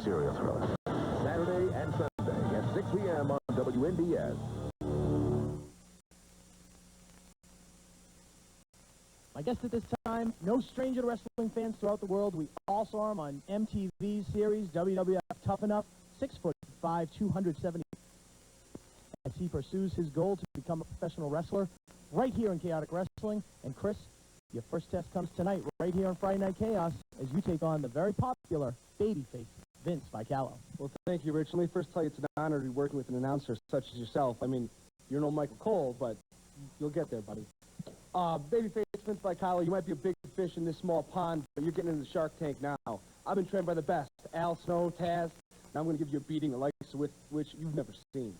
serial thriller. Saturday and Sunday at 6 p.m. on WNBS. My guest at this time, no stranger to wrestling fans throughout the world. We all saw him on MTV's series, WWF Tough Enough, 6'5", 270. As he pursues his goal to become a professional wrestler right here in Chaotic Wrestling. And Chris, your first test comes tonight right here on Friday Night Chaos as you take on the very popular babyface Vince Vicallo. Well, thank you, Rich. Let me first tell you it's an honor to be working with an announcer such as yourself. I mean, you're no Michael Cole, but you'll get there, buddy. Babyface Vince Vicallo, you might be a big fish in this small pond, but you're getting in the Shark Tank now. I've been trained by the best, Al Snow, Taz, and I'm going to give you a beating the likes with which you've never seen.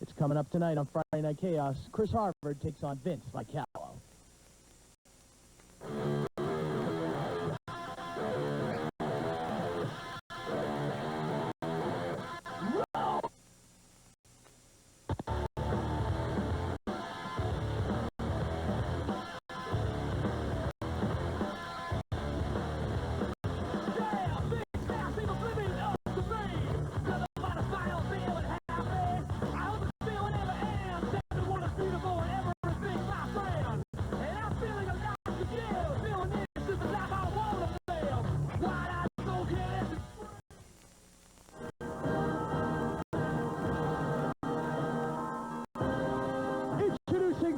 It's coming up tonight on Friday Night Chaos. Chris Harvard takes on Vince Vicallo.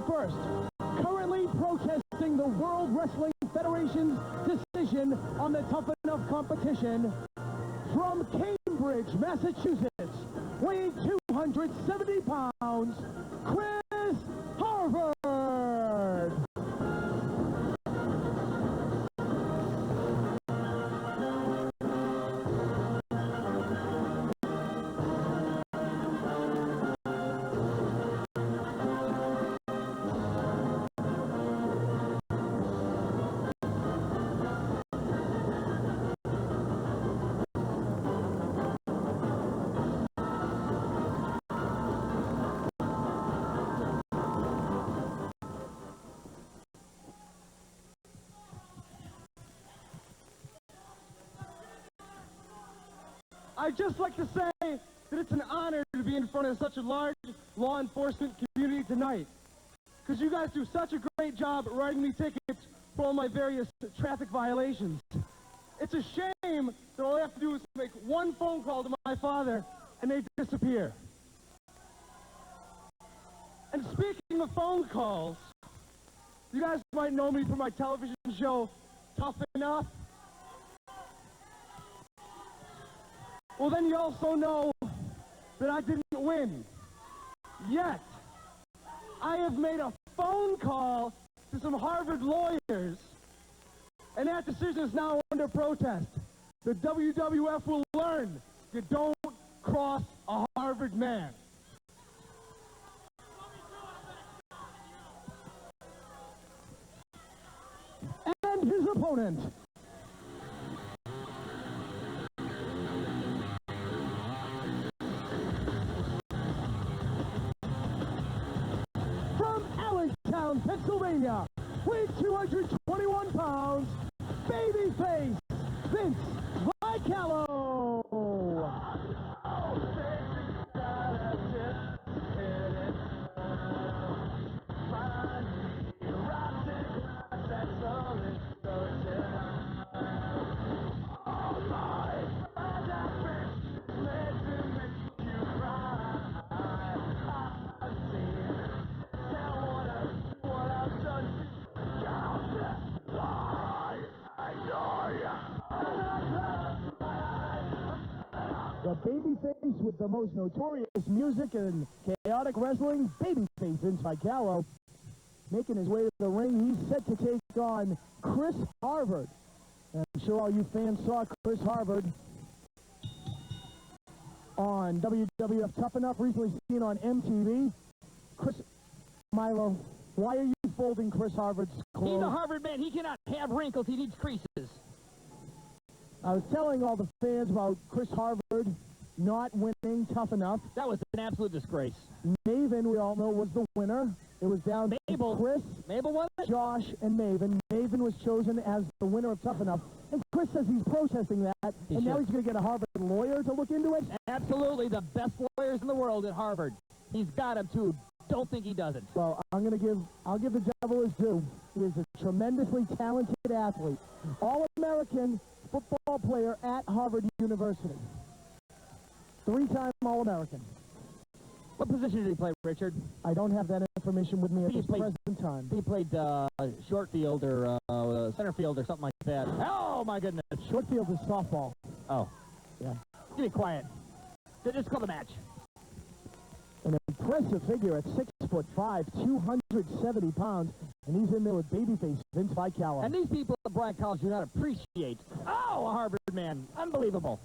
First, currently protesting the World Wrestling Federation's decision on the Tough Enough competition, from Cambridge, Massachusetts, weighing 270 pounds, Chris Harvard. I'd just like to say that it's an honor to be in front of such a large law enforcement community tonight, because you guys do such a great job at writing me tickets for all my various traffic violations. It's a shame that all I have to do is make one phone call to my father and they disappear. And speaking of phone calls, you guys might know me from my television show, Tough Enough. Well, then you also know that I didn't win. Yet, I have made a phone call to some Harvard lawyers, and that decision is now under protest. The WWF will learn you don't cross a Harvard man. And his opponent, Pennsylvania, weighing 221 pounds, babyface Vince Vicallo. The babyface with the most notorious music in chaotic wrestling, babyface Vince Vicallo, making his way to the ring. He's set to take on Chris Harvard. And I'm sure all you fans saw Chris Harvard on WWF Tough Enough, recently seen on MTV. Chris, Milo, why are you folding Chris Harvard's clothes? He's a Harvard man. He cannot have wrinkles. He needs creases. I was telling all the fans about Chris Harvard not winning Tough Enough. That was an absolute disgrace. Maven, we all know, was the winner. It was down to Chris, Mabel won it? Josh, and Maven. Maven was chosen as the winner of Tough Enough. And Chris says he's protesting that, and now he's going to get a Harvard lawyer to look into it? Absolutely, the best lawyers in the world at Harvard. He's got them, too. Don't think he doesn't. Well, I'll give the devil his due. He is a tremendously talented athlete. All-American football player at Harvard University. 3-time All-American. What position did he play, Richard? I don't have that information with me at this present time. He played short field or center field or something like that. Oh, my goodness. Short field is softball. Oh. Yeah. Give me quiet. Just call the match. An impressive figure at 6'5", 270 pounds, and he's in there with babyface Vince Vicallo. And these people at Bryan College do not appreciate. Oh, a Harvard man. Unbelievable.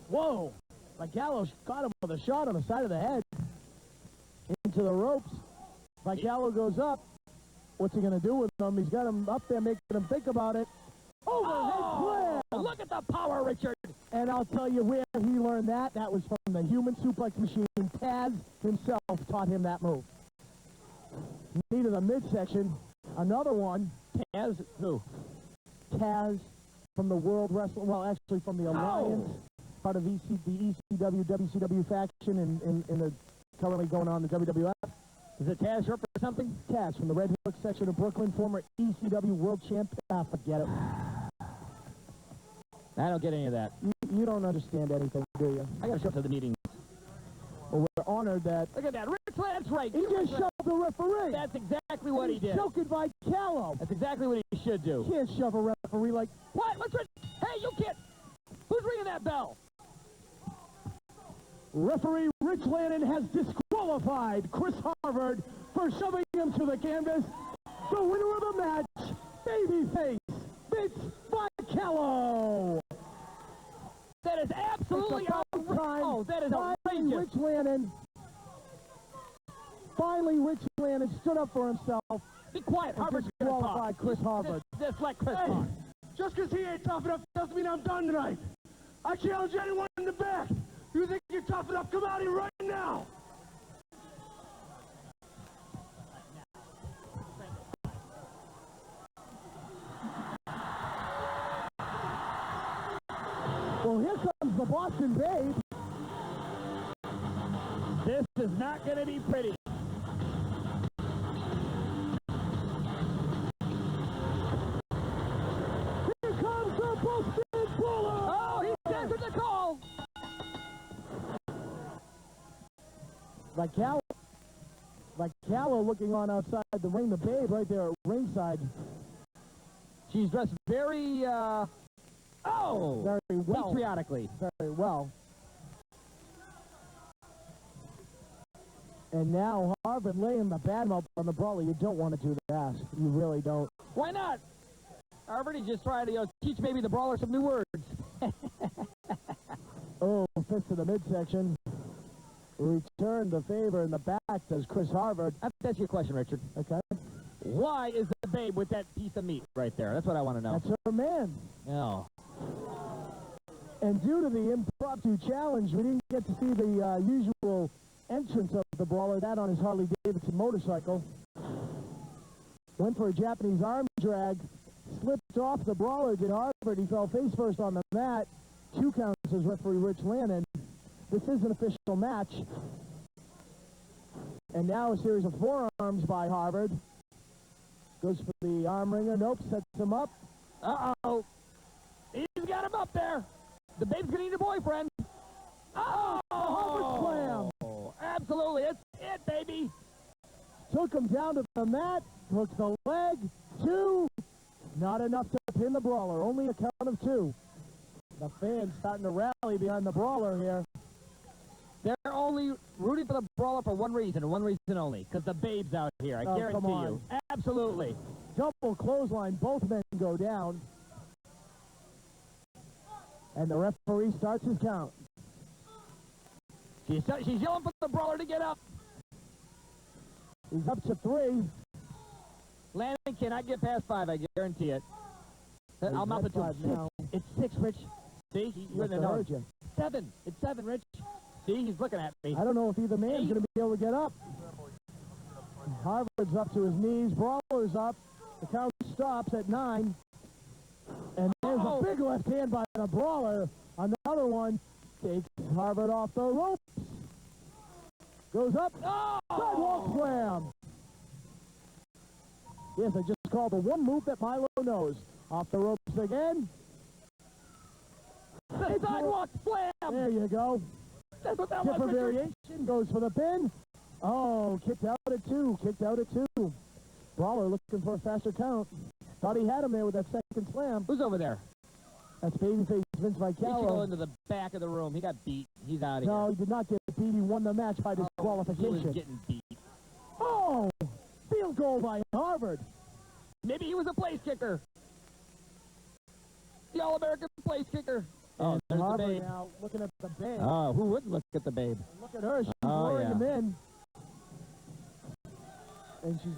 Whoa. Vicallo caught him with a shot on the side of the head. Into the ropes. Vicallo goes up. What's he going to do with him? He's got him up there making him think about it. Overhead slam! Look at the power, Richard. And I'll tell you where he learned that. That was from the human suplex machine. Taz himself taught him that move. Knee to the midsection. Another one. Taz, who? Taz from the World Wrestling, well, actually from the Alliance, part of the ECW, WCW faction in the currently going on in the WWF. Is it Taz short for something? Taz from the Red Hook section of Brooklyn, former ECW World Champ. Forget it. I don't get any of that. You don't understand anything, do you? I gotta show up to the meetings. Well, we're honored that... Look at that. That's right. He just shoved the referee. That's exactly what he did. Choked Vicallo. That's exactly what he should do. You can't shove a referee like... What? What's it? Hey, you can't... Who's ringing that bell? Referee Rich Lannon has disqualified Chris Harvard for shoving him to the canvas. The winner of the match, babyface Vince Vicallo. That is absolutely outrageous. Oh, that is outrageous. Finally, Rich Lannon stood up for himself. Be quiet. Harvard's going to disqualify Chris Harvard. Just let Chris talk. Just because he ain't tough enough doesn't mean I'm done tonight. I challenge anyone in the back. You think you're tough enough? Come out here right now. Well, here comes the Boston Babe. This is not going to be pretty. Here comes the Boston Brawler. Oh, he's answered the call. Vicallo looking on outside the ring. The Babe right there at ringside. She's dressed very, very well. patriotically. Very well. And now Harvard laying the bad mouth on the Brawler. You don't want to do that. You really don't. Why not? Harvard, he's just trying to teach maybe the Brawler some new words. Oh, fist to the midsection. Return the favor in the back, does Chris Harvard. That's your question, Richard. Okay. Why is the Babe with that piece of meat right there? That's what I want to know. That's her man. No. And due to the impromptu challenge, we didn't get to see the usual entrance of the Brawler, that on his Harley-Davidson motorcycle. Went for a Japanese arm drag, slipped off the Brawler, did Harvard. He fell face first on the mat. 2 counts as referee Rich Lannon. This is an official match. And now a series of forearms by Harvard. Goes for the arm wringer. Nope, sets him up. Uh-oh. He's got him up there. The Babe's going to need a boyfriend. Oh! Harvard slam. Absolutely. It's it, baby. Took him down to the mat. Hooked the leg. 2. Not enough to pin the Brawler. Only a count of 2. The fans starting to rally behind the Brawler here. They're only rooting for the Brawler for one reason, and one reason only, because the Babe's out here. I guarantee you. Absolutely. Double clothesline. Both men go down. And the referee starts his count. She's yelling for the Brawler to get up. He's up to 3. Lannon cannot get past 5, I guarantee it. I'm up at 5 now. It's 6, Rich. See? He wouldn't have heard you. 7. It's 7, Rich. See? He's looking at me. I don't know if either man's going to be able to get up. Harvard's up to his knees. Brawler's up. The count stops at 9. And there's a big left hand by the Brawler. Another one takes Harvard off the ropes. Goes up. Sidewalk slam. Yes, I just called the one move that Milo knows. Off the ropes again. The sidewalk slam! There you go. That's what that Different was, Richard. variation. Goes for the pin. Oh, kicked out at two. Kicked out at two. Brawler looking for a faster count. Thought he had him there with that second slam. Who's over there? That's babyface Vince He should go Vicallo. into the back of the room. He got beat. He's out of here. No, he did not get beat. He won the match by He disqualification. was getting beat. Oh! Field goal by Harvard. Maybe he was a place kicker. The All-American place kicker. Oh, And there's the Harvard babe. now looking at the babe. Oh, who wouldn't look at the babe? Look at her. She's Oh, luring yeah. him in. And she's...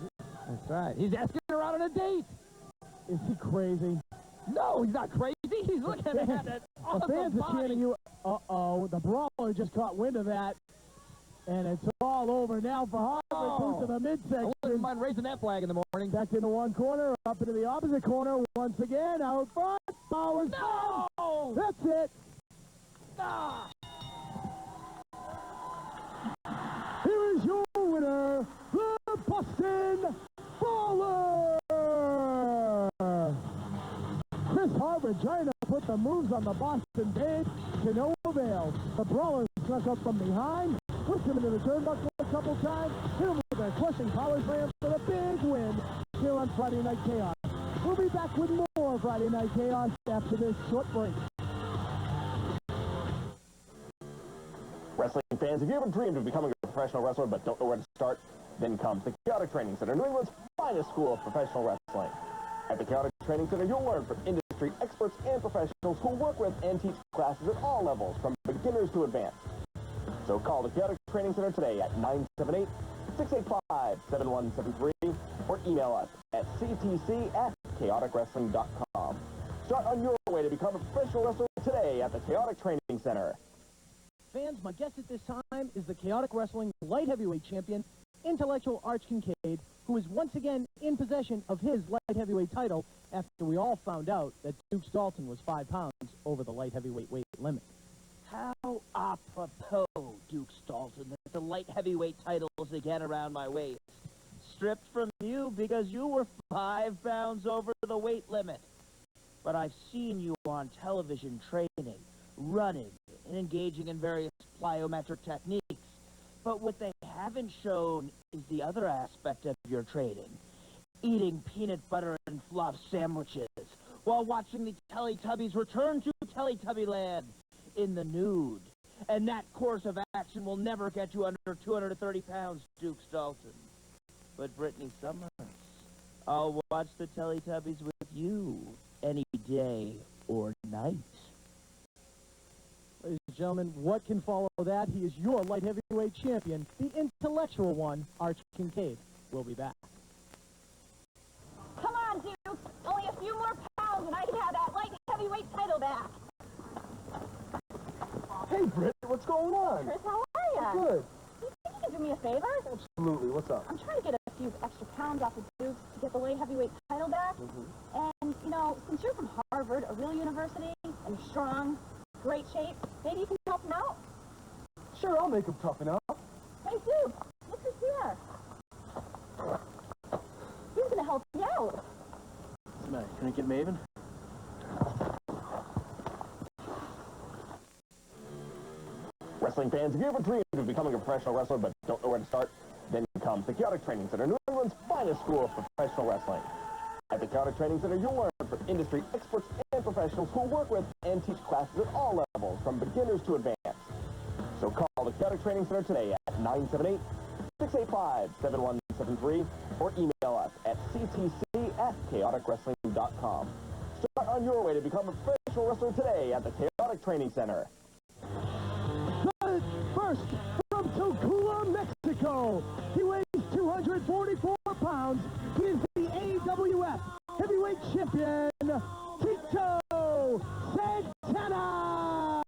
That's right. He's asking her out on a date. Is he crazy? No, he's not crazy. He's looking at it. The fans are chanting you. Uh-oh. The Brawler just caught wind of that. And it's all over now for Harvard. Through to the I midsection. wouldn't mind raising that flag in the morning. Back into one corner, up into the opposite corner. Once again, out front. Power slam. No! That's it. Ah! Here is your winner, the Boston Brawler. Chris Harvard trying to put the moves on the Boston Babe to no avail. The Brawler snuck up from behind, pushed him into the turnbuckle a couple times, hit him with a crushing power slam for the big win here on Friday Night Chaos. We'll be back with more Friday Night Chaos after this short break. Wrestling fans, if you ever dreamed of becoming a professional wrestler but don't know where to start, then comes the Chaotic Training Center, New England's finest school of professional wrestling. At the Chaotic Training Center, you'll learn from industry experts and professionals who work with and teach classes at all levels, from beginners to advanced. So call the Chaotic Training Center today at 978-685-7173 or email us at ctc@chaoticwrestling.com. Start on your way to become a professional wrestler today at the Chaotic Training Center. Fans, my guest at this time is the Chaotic Wrestling Light Heavyweight Champion, Intellectual Arch Kincaid, who is once again in possession of his Light Heavyweight title after we all found out that Duke Dalton was 5 pounds over the Light Heavyweight weight limit. How apropos, Duke Dalton, that the light heavyweight title is again around my waist. Stripped from you because you were 5 pounds over the weight limit. But I've seen you on television training, running, and engaging in various plyometric techniques. But what they haven't shown is the other aspect of your training. Eating peanut butter and fluff sandwiches while watching the Teletubbies return to Teletubby Land in the nude. And that course of action will never get you under 230 pounds, Duke Dalton. But Brittany Summers, I'll watch the Teletubbies with you any day or night. Ladies and gentlemen, what can follow that? He is your Light Heavyweight Champion, the intellectual one, Arch Kincaid. We'll be back. Come on, Duke. Only a few more pounds and I can have that light heavyweight title back. Hey, Britt, what's going on? Chris, how are ya? Good. You think you can do me a favor? Absolutely. What's up? I'm trying to get a few extra pounds off of Duke to get the light heavyweight title back. And, you know, since you're from Harvard, a real university, and you're strong, great shape, maybe you can help him out? Sure, I'll make him toughen up. Hey, Duke, look who's here. He's going to help you out. What's the matter? Can I get Maven? Wrestling fans, if you ever dreamed of becoming a professional wrestler but don't know where to start, then comes the Chaotic Training Center, New England's finest school of professional wrestling. At the Chaotic Training Center, you'll learn from industry experts and professionals who work with and teach classes at all levels, from beginners to advanced. So call the Chaotic Training Center today at 978-685-7173 or email us at ctc@chaoticwrestling.com. Start on your way to become a professional wrestler today at the Chaotic Training Center. First, from Tocula, Mexico, he weighs 244 pounds. He is the AWF Heavyweight Champion, Tito Santana.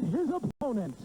And his opponent.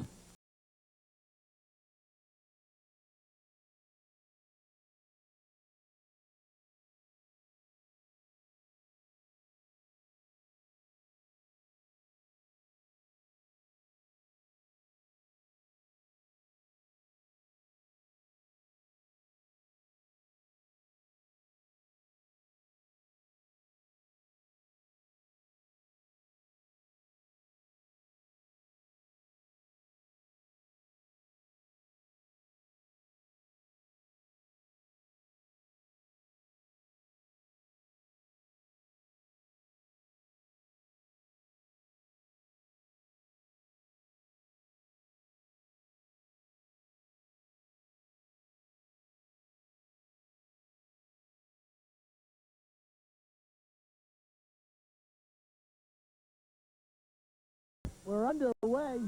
We're underway.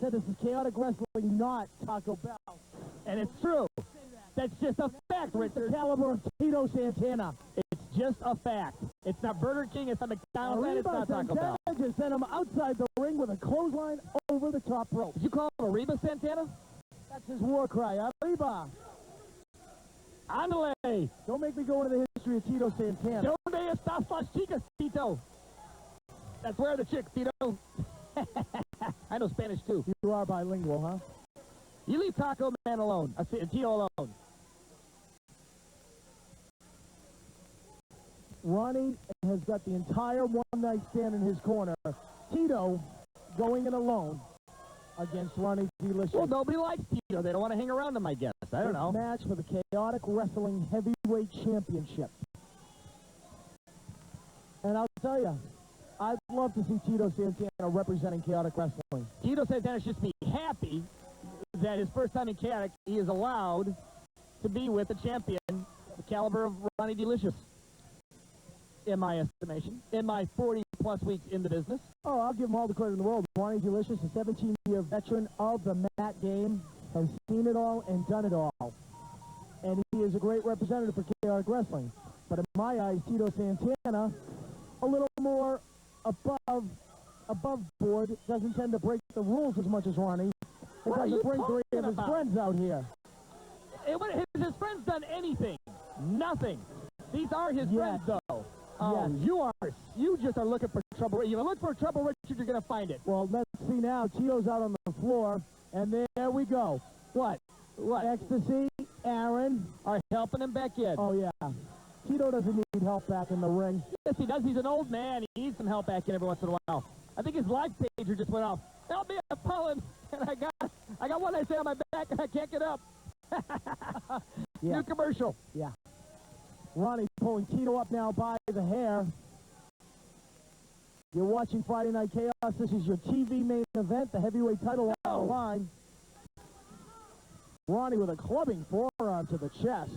Said this is chaotic wrestling, not Taco Bell. And it's true. That's just a fact, The Richard. caliber of Tito Santana. It's just a fact. It's not Burger King, it's not McDonald's, and it's not Taco Bell. Santana just sent him outside the ring with a clothesline over the top rope. Did you call him Arriba Santana? That's his war cry. Arriba. Andale. Don't make me go into the history of Tito Santana. Donde estas las chicas, Tito? That's where the chicks, Tito. I know Spanish, too. You are bilingual, huh? You leave Taco Man alone. Tito alone. Ronnie has got the entire one-night stand in his corner. Tito going in alone against Ronnie D. Licious. Well, nobody likes Tito. They don't want to hang around him, I guess. I don't know. Match for the Chaotic Wrestling Heavyweight Championship. And I'll tell you, I'd love to see Tito Santana representing Chaotic Wrestling. Tito Santana should be happy that his first time in Chaotic, he is allowed to be with a champion the caliber of Ronnie D. Licious. In my estimation, in my 40-plus weeks in the business. Oh, I'll give him all the credit in the world. Ronnie D. Licious, a 17-year veteran of the mat game, has seen it all and done it all. And he is a great representative for Chaotic Wrestling. But in my eyes, Tito Santana, a little more above board, doesn't tend to break the rules as much as Ronnie. He doesn't bring three of his friends out here. Has his friends done anything? Nothing. These are his friends, though. Oh, Yes. you just are looking for trouble. You look for trouble, Richard, you're going to find it. Well, let's see now. Tito's out on the floor, and there we go. What? Ecstasy, Aaron. Are helping him back in. Oh, yeah. Tito doesn't need help back in the ring. Yes, he does. He's an old man. He needs some help back in every once in a while. I think his live pager just went off. Help me, I'm falling. And I got one I say on my back, and I can't get up. Yeah. New commercial. Yeah. Ronnie pulling Tito up now by the hair. You're watching Friday Night Chaos. This is your TV main event, the heavyweight title on the line. Ronnie with a clubbing forearm to the chest.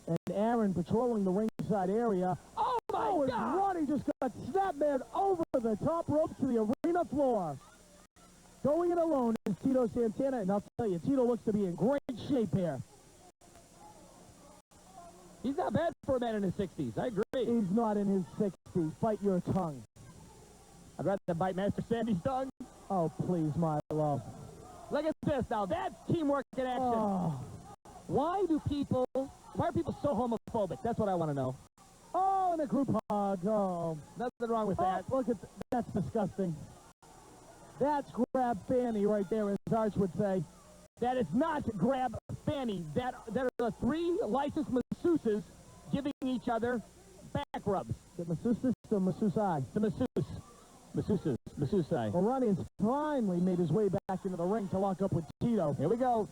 And Aaron patrolling the ringside area. Oh, my God! Ronnie just got snapmared over the top rope to the arena floor. Going it alone is Tito Santana, and I'll tell you, Tito looks to be in great shape here. He's not bad for a man in his 60s. I agree. He's not in his 60s. Bite your tongue. I'd rather bite Master Sandy's tongue. Oh, please, my love. Look at this now. That's teamwork in action. Oh, Why are people so homophobic? That's what I want to know. oh, and a group hug. Oh, Nothing wrong with that. look at that's disgusting. That's grab fanny right there, as Arch would say. That is not grab fanny. That are the three licensed masseuses giving each other back rubs. The masseuses or masseusai? The masseuses. Well, Ronnie has finally made his way back into the ring to lock up with Tito. Here we go.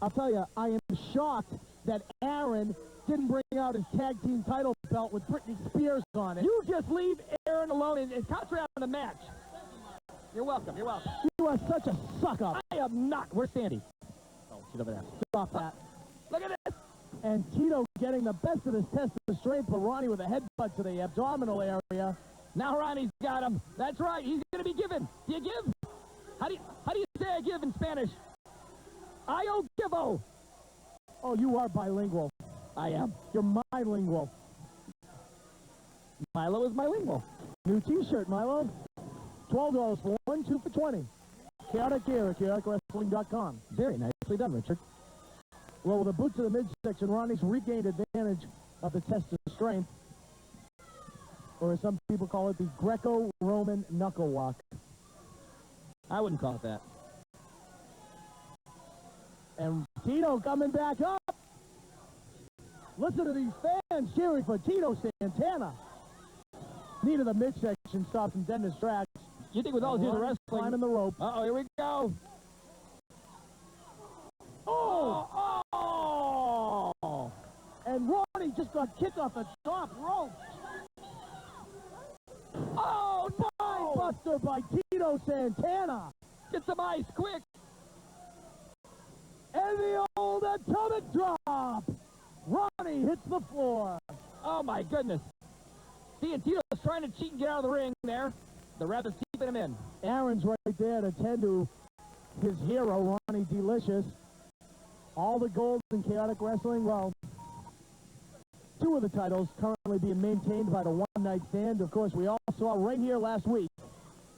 I'll tell you, I am shocked that Aaron didn't bring out his tag team title belt with Britney Spears on it. You just leave Aaron alone and concentrate on the match. You're welcome. You're welcome. You are such a suck-up. I am not. Where's Sandy? Oh, she's over there. Stop that. Look at this. And Tito getting the best of his test of strength, but Ronnie with a headbutt to the abdominal area. Now Ronnie's got him. That's right. He's going to be given. Do you give? How do you say I give in Spanish? I givo. Oh, you are bilingual. I am. You're bilingual. Milo is bilingual. New T-shirt, Milo. $12 for one, 2 for 20. Chaotic gear at chaoticwrestling.com. Very nicely done, Richard. Well, with a boot to the midsection, Ronnie's regained advantage of the test of strength, or as some people call it, the Greco-Roman knuckle walk. I wouldn't call it that. And Tito coming back up. Listen to these fans cheering for Tito Santana. Knee to the midsection stops him dead in his tracks. You think with all his years of wrestling... Climbing the rope. Uh-oh, here we go. Oh! Oh! And Ronnie just got kicked off the top rope. Oh, no! Buster by Tito Santana. Get some ice, quick! And the old atomic drop. Ronnie hits the floor. Oh, my goodness. See, and Tito's trying to cheat and get out of the ring there. The ref is keeping him in. Aaron's right there to tend to his hero, Ronnie D. Licious. All the gold in chaotic wrestling, well, 2 of the titles currently being maintained by the one-night stand. Of course, we all saw right here last week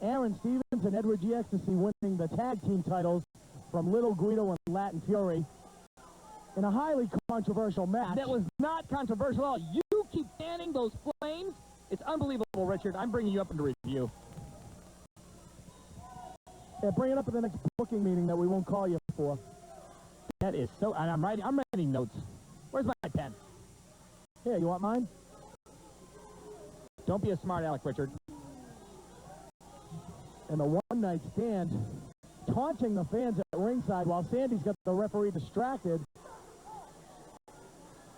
Aaron Stevens and Edward G. Ecstasy winning the tag team titles from Little Guido and Latin Fury in a highly controversial match. That was not controversial at all. You keep fanning those flames. It's unbelievable, Richard. I'm bringing you up into review. Yeah, bring it up at the next booking meeting that we won't call you for. That is so... And I'm writing notes. Where's my pen? Here, you want mine? Don't be a smart aleck, Richard. And the one-night stand taunting the fans at ringside while Sandy's got the referee distracted.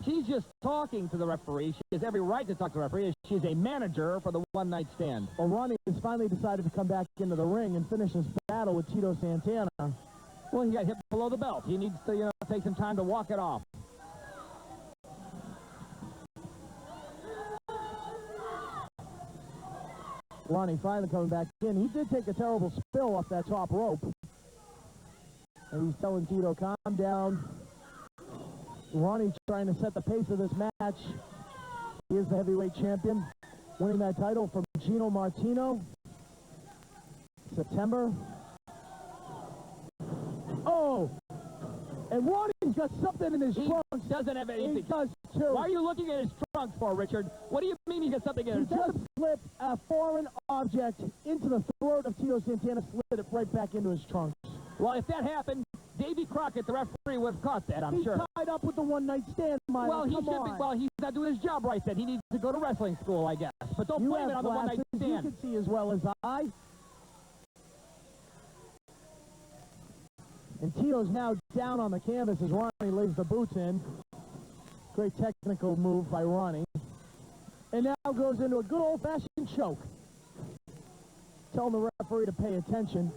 She's just talking to the referee. She has every right to talk to the referee. She's a manager for the one-night stand. Well, Ronnie has finally decided to come back into the ring and finish his battle with Tito Santana. Well, he got hit below the belt. He needs to, take some time to walk it off. Ronnie finally coming back in. He did take a terrible spill off that top rope. And he's telling Tito, calm down. Ronnie trying to set the pace of this match. He is the heavyweight champion, winning that title from Gino Martino. September. Oh! And Ronnie's got something in his trunks. Doesn't have anything. He does too. Why are you looking at his trunks for, Richard? What do you mean he's got something in He his trunks? just slipped a foreign object into the throat of Tito Santana, slid it right back into his trunks. Well, if that happened, Davy Crockett, the referee, would have caught that, I'm sure. He's tied up with the one-night stand, Milo. Well, he Come should on. be. Well, he's not doing his job right then. He needs to go to wrestling school, I guess. But don't You blame have it on the one-night glasses. stand. You can see as well as I. And Tito's now down on the canvas as Ronnie lays the boots in. Great technical move by Ronnie. And now goes into a good old-fashioned choke. Telling the referee to pay attention.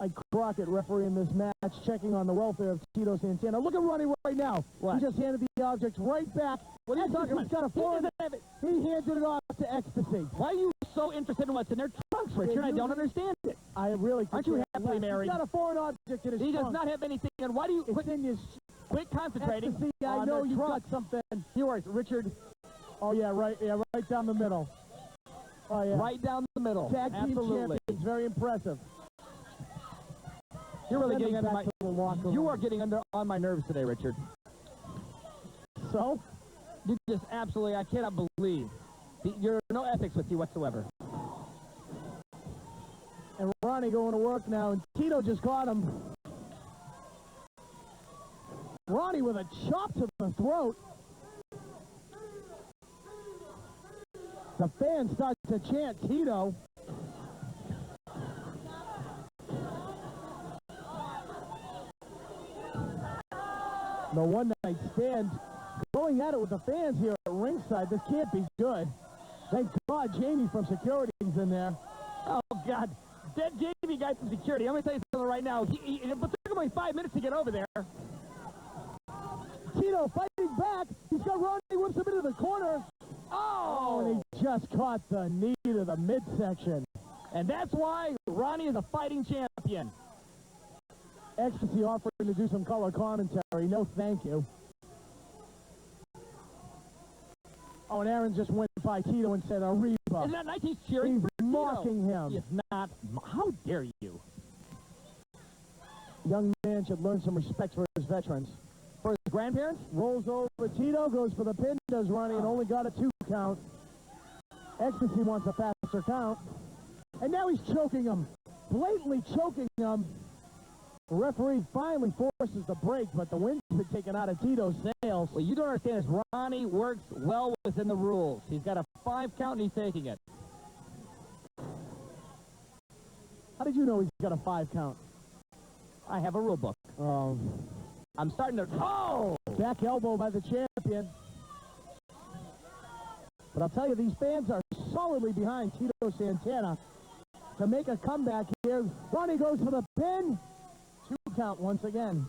Mike Crockett refereeing this match, checking on the welfare of Tito Santana. Look at Ronnie right now. What? He just handed the object right back. What are you talking about? He's got a foreign. He handed it off to Ecstasy. Why are you so interested in what's in their trunks, Richard? I don't understand it. I really Aren't you happily He's married? got a foreign object in his He trunk. does not have anything. And why do you It's in his quit concentrating Ecstasy. I on know their you've trunks? got something. Yours, Richard, Oh, yeah, right down the middle. Oh, yeah. right down the middle. Tag team Absolutely. champions, very impressive. You're really Send getting him under back my... to the locker You room. are getting on my nerves today, Richard. So? You just absolutely, I cannot believe. You're no ethics with you whatsoever. And Ronnie going to work now, and Tito just caught him. Ronnie with a chop to the throat. The fans start to chant Tito. The one-night stand going at it with the fans here at ringside. This can't be good. Thank God Jamie from security's in there. Oh, God. That Davey guy from security, I'm going to tell you something right now. It took him like 5 minutes to get over there. Tito fighting back. He's got Ronnie, whips him into the corner. Oh! And he just caught the knee to the midsection. And that's why Ronnie is a fighting champion. Ecstasy offering to do some color commentary. No, thank you. Oh, and Aaron just went by Tito and said, a Isn't that nice? He's cheering He's for Tito. mocking him. He is not. How dare you? Young man should learn some respect for his veterans. For his grandparents? Rolls over Tito, goes for the pin, does Ronnie, and only got a 2 count. Ecstasy wants a faster count. And now he's choking him. Blatantly choking him. The referee finally forces the break, but the wind's been taken out of Tito's sails. What you don't understand is Ronnie works well within the rules. He's got a 5 count and he's taking it. How did you know he's got a 5 count? I have a rule book. I'm starting to... Oh! Back elbow by the champion. But I'll tell you, these fans are solidly behind Tito Santana to make a comeback here. Ronnie goes for the pin. 2 count once again.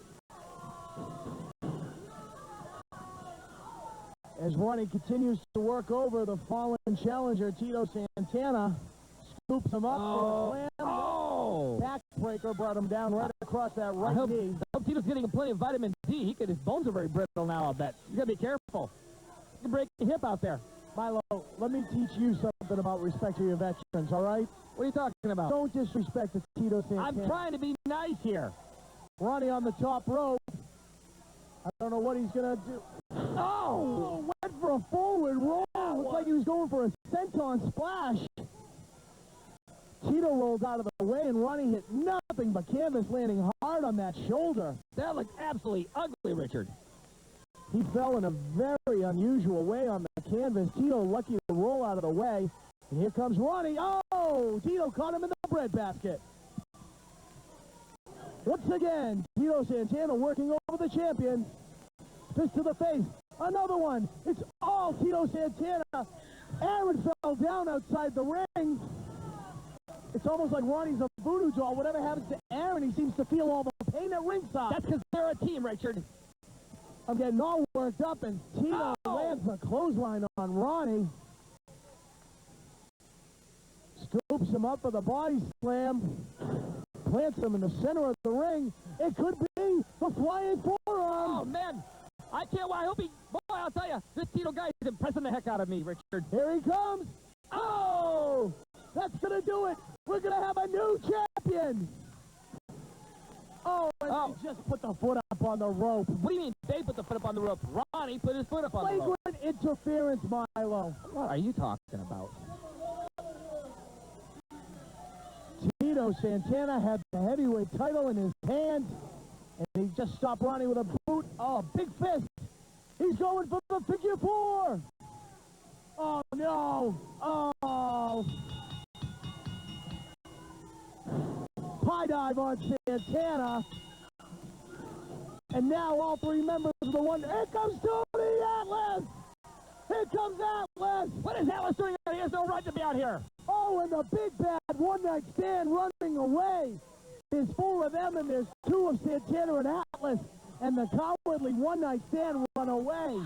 As Ronnie continues to work over the fallen challenger, Tito Santana scoops him up. Oh! Backbreaker brought him down right across that right I hope knee. Tito's getting plenty of vitamin D. His bones are very brittle now, I'll bet. You gotta be careful. You can break your hip out there. Milo, let me teach you something about respect for your veterans, all right? What are you talking about? Don't disrespect the Tito Santana. I'm trying to be nice here. Ronnie on the top rope. I don't know what he's going to do. Oh! Went for a forward roll. Looked like he was going for a senton splash. Tito rolled out of the way, and Ronnie hit nothing but canvas, landing hard on that shoulder. That looked absolutely ugly, Richard. He fell in a very unusual way on the canvas. Tito lucky to roll out of the way. And here comes Ronnie. Oh! Tito caught him in the breadbasket. Once again, Tito Santana working over the champion. Fist to the face. Another one. It's all Tito Santana. Aaron fell down outside the ring. It's almost like Ronnie's a voodoo doll. Whatever happens to Aaron, he seems to feel all the pain at ringside. That's because they're a team, Richard. I'm getting all worked up, and Tito lands a clothesline on Ronnie. Scoops him up for the body slam. Plants him in the center of the ring. It could be the flying forearm. Oh, man. I can't wait. I hope he... Boy, I'll tell you, this Tito guy is impressing the heck out of me, Richard. Here he comes. Oh! That's going to do it. We're going to have a new champion. Oh, and he just put the foot up on the rope. What do you mean they put the foot up on the rope? Ronnie put his foot up on the rope. Flagrant interference, Milo. What are you talking about? Tito Santana had the heavyweight title in his hand, and he just stopped Ronnie with a boot. Oh, big fist. He's going for the figure 4. Oh, no. Oh. Pie dive on Santana. And now all 3 members of the one. Here comes Tony Atlas. Here comes Atlas. What is Atlas doing out here? He has no right to be out here. Oh, and the big bad one-night stand running away. There's 4 of them, and there's 2 of Santana and Atlas. And the cowardly one-night stand run away.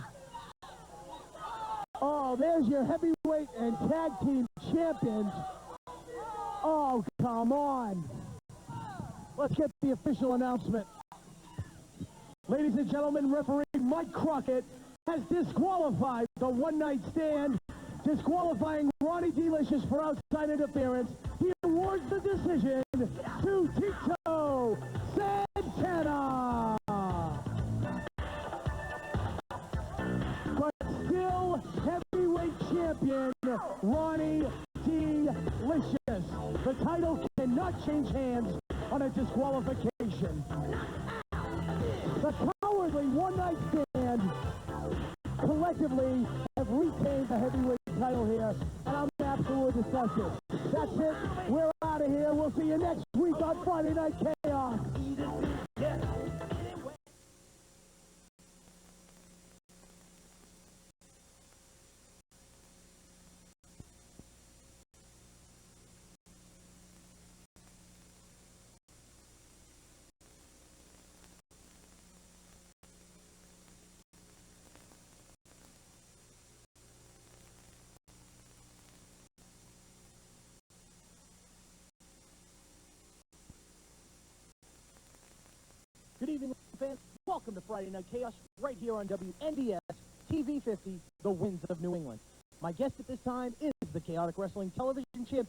Oh, there's your heavyweight and tag team champions. Oh, come on. Let's get the official announcement. Ladies and gentlemen, referee Mike Crockett has disqualified the one-night stand, disqualifying Ronnie D. Licious for outside interference. He awards the decision to Tito Santana. But still heavyweight champion Ronnie D. Licious. The title cannot change hands on a disqualification. The cowardly one-night stand collectively have retained the heavyweight title here, and I'm absolutely disgusted. That's it. We're out of here. We'll see you next week on Friday Night Chaos. Good evening, fans. Welcome to Friday Night Chaos, right here on WNDS TV 50, the Winds of New England. My guest at this time is the Chaotic Wrestling Television Championship.